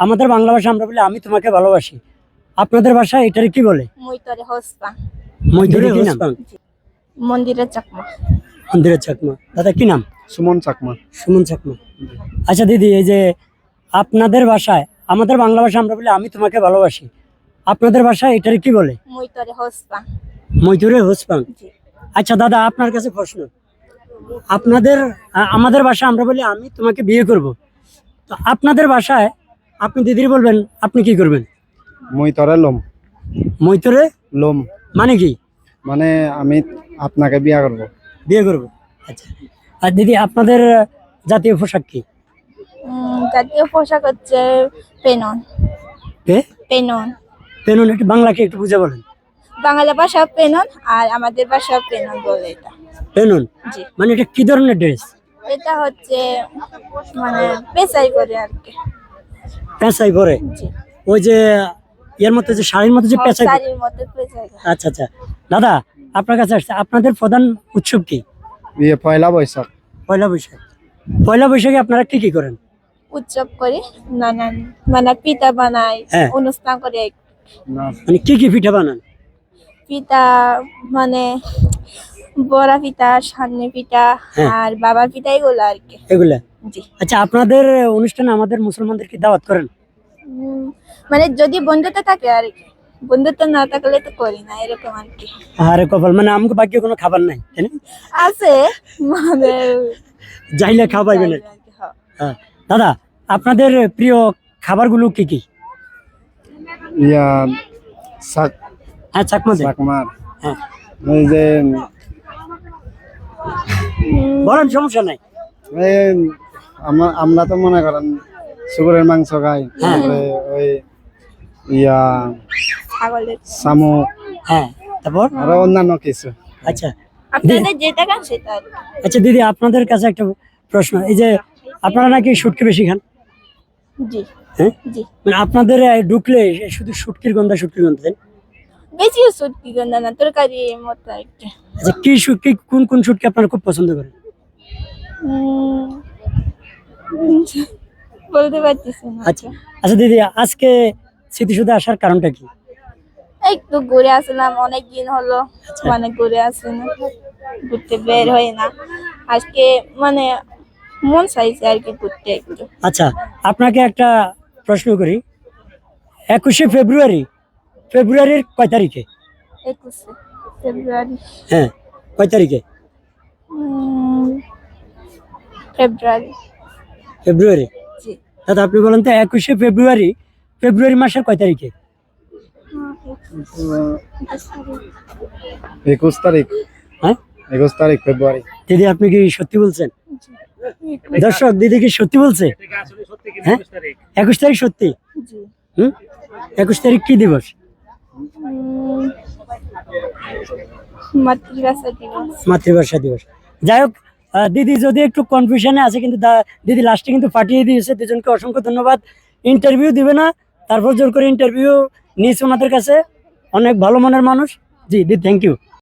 আমাদের বাংলা ভাষা আমরা বলি আমি তোমাকে ভালোবাসি। আপনাদের ভাষায় এটারে কি বলে? মইতরে হোসপাং। মৈত্রী কি নাম? মন্দিরের চাকমা। মন্দিরের চাকমা। দাদা কি নাম? সুমন চাকমা। সুমন চাকমা। আচ্ছা দিদি, এই যে আপনাদের ভাষায়, আমাদের বাংলা ভাষা আমরা বলি আমি তোমাকে ভালোবাসি, আপনাদের ভাষায় এটারে কি বলে? মইতরে হোসপাং। মৈত্রী হোসপাং। জি। আচ্ছা দাদা, আপনার কাছে প্রশ্ন, আমাদের ভাষা আমরা বলি আমি তোমাকে বিয়ে করব, তো আপনাদের ভাষায় আপনি দিদির বলবেন আপনি কি করবেন? মই তরে লোম। মৈত্রে লোম মানে কি? মানে আমি আপনাকে বিয়া করব। বিয়ে করব। আচ্ছা, আর দিদি আপনাদের জাতীয় পোশাক কি? জাতীয় পোশাক হচ্ছে পেনন। কে? পেনন। পেনুন, একটু বাংলাকে একটু বুঝে বলেন। বাংলা ভাষা পেনন আর আমাদের ভাষা পেনন বলে এটা। পেনুন জি। মানে এটা কি ধরনের ড্রেস? এটা হচ্ছে মানে পেশাই করে আর কি। পেঁচাই পরে? জি। ওই যে এর মধ্যে যে শাড়ির মধ্যে যে পেঁচাই। শাড়ির মধ্যে পেশাই করে। আচ্ছা আচ্ছা দাদা, আপনার কাছে আসছে, আপনাদের প্রধান উৎসব কি? বিয়ে পয়লা বৈশাখ। পয়লা বৈশাখ। পয়লা বৈশাখে আপনারা কি কি করেন? উৎসব করি, নানান মানে পিঠা বানাই, হ্যাঁ। অনুষ্ঠান করে। মানে কি কি পিঠা বানান? পিঠা মানে বড়া পিঠা, সামনে পিঠা হ্যাঁ। আর বাবার পিঠা এগুলো আর কি। এগুলা? জি। আচ্ছা, আপনাদের অনুষ্ঠানে আমাদের মুসলমানদের কি দাওয়াত করেন? মানে যদি বন্ধুত্ব থাকে আর কি, বন্ধুত্ব না থাকলে তো করি না এরকম আর কি। আরে কপাল, মানে আমাকে বাকি কোনো খাবার নাই, তাই না? আছে মানে যাইলে খাওয়াইবেন আর কি। আর কি, হ্যাঁ। হ্যাঁ। দাদা, আপনাদের প্রিয় খাবারগুলো কি কি? ইয়া শাক। হ্যাঁ, চাকমা দেন। চাকমার হ্যাঁ এই যে বলেন, সমস্যা নাই। এই আমরা তো মনে করেন শুকুরের মাংস খাই, তারপরে ওই ইয়া ছাগলের। শামুক, হ্যাঁ, তারপর? আরো অন্যান্য কিছু। আচ্ছা আপনাদের যেটা খান সেটা আর কি। আচ্ছা দিদি, আপনাদের কাছে একটা প্রশ্ন, এই যে আপনারা নাকি শুটকি বেশি খান, জি। হ্যাঁ? জি। মানে আপনাদের ঢুকলে শুধু শুটকির গন্ধ, শুটকির গন্ধ, তাই না? বেশি সুটকি গন্ধ না, তরকারি মতো আর কি। আচ্ছা, কি শুটকি, কোন কোন শুটকি আপনারা খুব পছন্দ করেন? বলতে পারতেছি না। আচ্ছা আচ্ছা দিদি, আজকে স্মৃতিসৌধে আসার কারণটা কি? একটু ঘুরে আসলাম, অনেক দিন হলো মানে ঘুরে আসি না, ঘুরতে বের হয় না। আজকে মানে মন চাইছে আর কি ঘুরতে একটু। আচ্ছা, আপনাকে একটা প্রশ্ন করি, 21শে ফেব্রুয়ারি, ফেব্রুয়ারির কয় তারিখে? 21শে ফেব্রুয়ারি। হ্যাঁ, কয় তারিখে? ফেব্রুয়ারি। ফেব্রুয়ারি। জি। দাদা আপনি বলেন তো, 21শে ফেব্রুয়ারি, ফেব্রুয়ারি মাসের কয় তারিখে? 21 তারিখ। হ্যাঁ, 21 তারিখ ফেব্রুয়ারি। দিদি আপনি কি সত্যি বলছেন? দর্শক, দিদি কি সত্যি বলছে? হ্যাঁ, 21 তারিখ সত্যি? জি। 21 তারিখ কি দিবস? মাতৃভাষা দিবস। মাতৃভাষা দিবস। যাই হোক, দিদি যদি একটু কনফিউশনে আছে, কিন্তু দিদি লাস্টে কিন্তু পাঠিয়ে দিয়েছে। দুজনকে অসংখ্য ধন্যবাদ। ইন্টারভিউ দিবে না, তারপর জোর করে ইন্টারভিউ নিয়েছে ওনাদের কাছে। অনেক ভালো মনের মানুষ। জি দিদি, থ্যাংক ইউ।